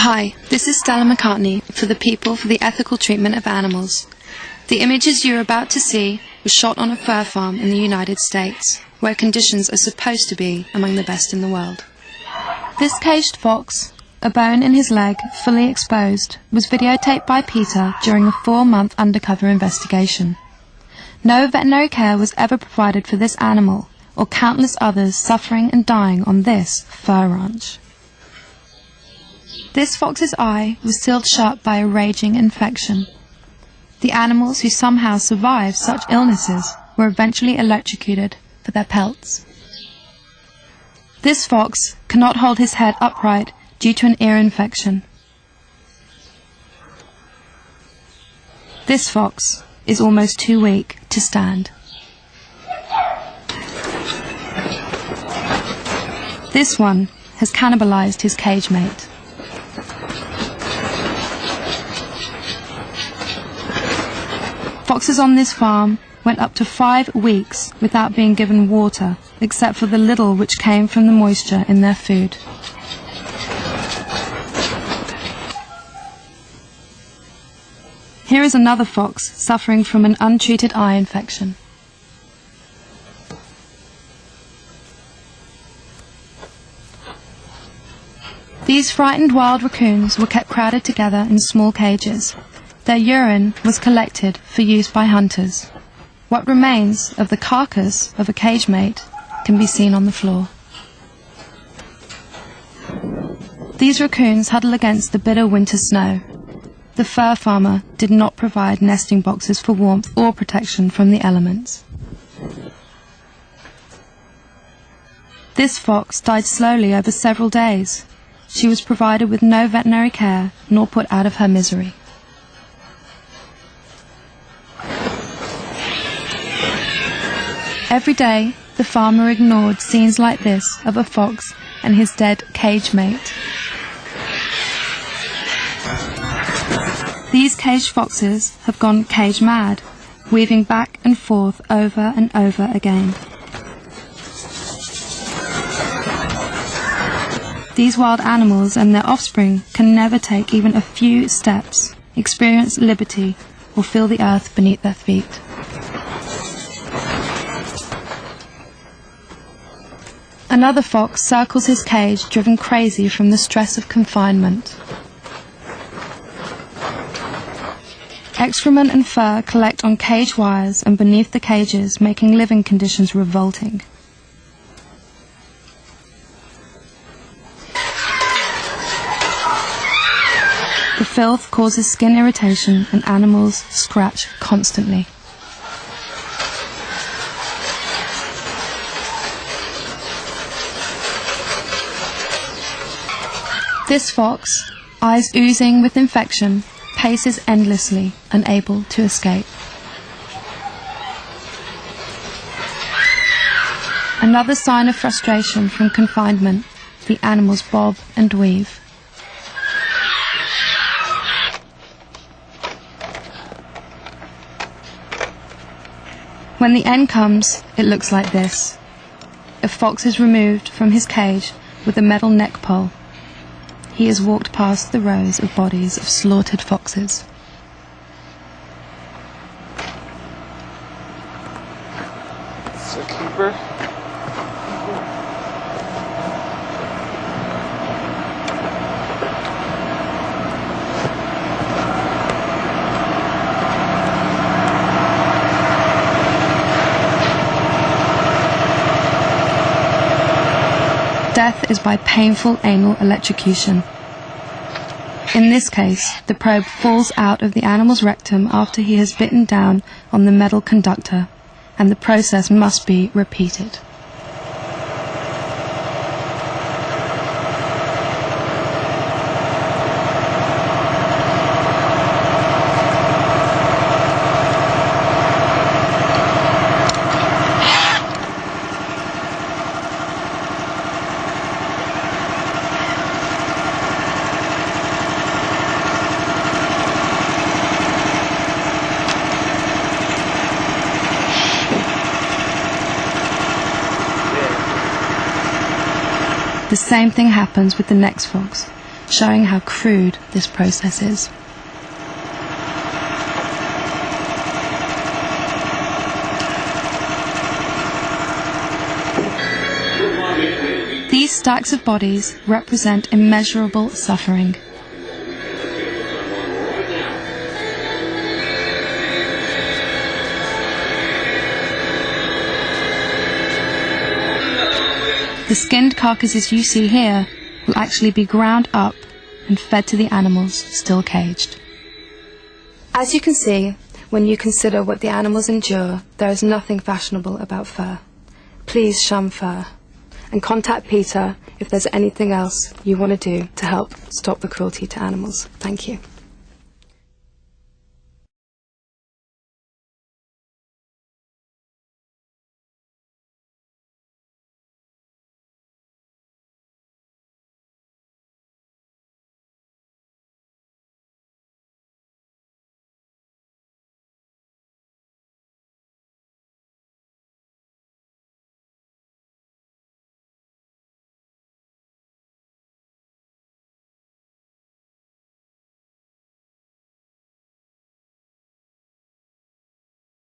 Hi, this is Stella McCartney for the People for the Ethical Treatment of Animals. The images you're about to see were shot on a fur farm in the United States, where conditions are supposed to be among the best in the world. This caged fox, a bone in his leg fully exposed, was videotaped by Peter during a 4-month undercover investigation. No veterinary care was ever provided for this animal, or countless others suffering and dying on this fur ranch. This fox's eye was sealed shut by a raging infection. The animals who somehow survived such illnesses were eventually electrocuted for their pelts. This fox cannot hold his head upright due to an ear infection. This fox is almost too weak to stand. This one has cannibalized his cage mate. Foxes on this farm went up to 5 weeks without being given water, except for the little which came from the moisture in their food. Here is another fox suffering from an untreated eye infection. These frightened wild raccoons were kept crowded together in small cages. Their urine was collected for use by hunters. What remains of the carcass of a cage mate can be seen on the floor. These raccoons huddle against the bitter winter snow. The fur farmer did not provide nesting boxes for warmth or protection from the elements. This fox died slowly over several days. She was provided with no veterinary care nor put out of her misery. Every day, the farmer ignored scenes like this of a fox and his dead cage mate. These caged foxes have gone cage mad, weaving back and forth over and over again. These wild animals and their offspring can never take even a few steps, experience liberty, or feel the earth beneath their feet. Another fox circles his cage, driven crazy from the stress of confinement. Excrement and fur collect on cage wires and beneath the cages, making living conditions revolting. The filth causes skin irritation and animals scratch constantly. This fox, eyes oozing with infection, paces endlessly, unable to escape. Another sign of frustration from confinement, the animals bob and weave. When the end comes, it looks like this. A fox is removed from his cage with a metal neck pole. He has walked past the rows of bodies of slaughtered foxes. It's a keeper. Death is by painful anal electrocution. In this case, the probe falls out of the animal's rectum after he has bitten down on the metal conductor, and the process must be repeated. The same thing happens with the next fox, showing how crude this process is. These stacks of bodies represent immeasurable suffering. The skinned carcasses you see here will actually be ground up and fed to the animals still caged. As you can see, when you consider what the animals endure, there is nothing fashionable about fur. Please shun fur, and contact Peter if there's anything else you want to do to help stop the cruelty to animals. Thank you.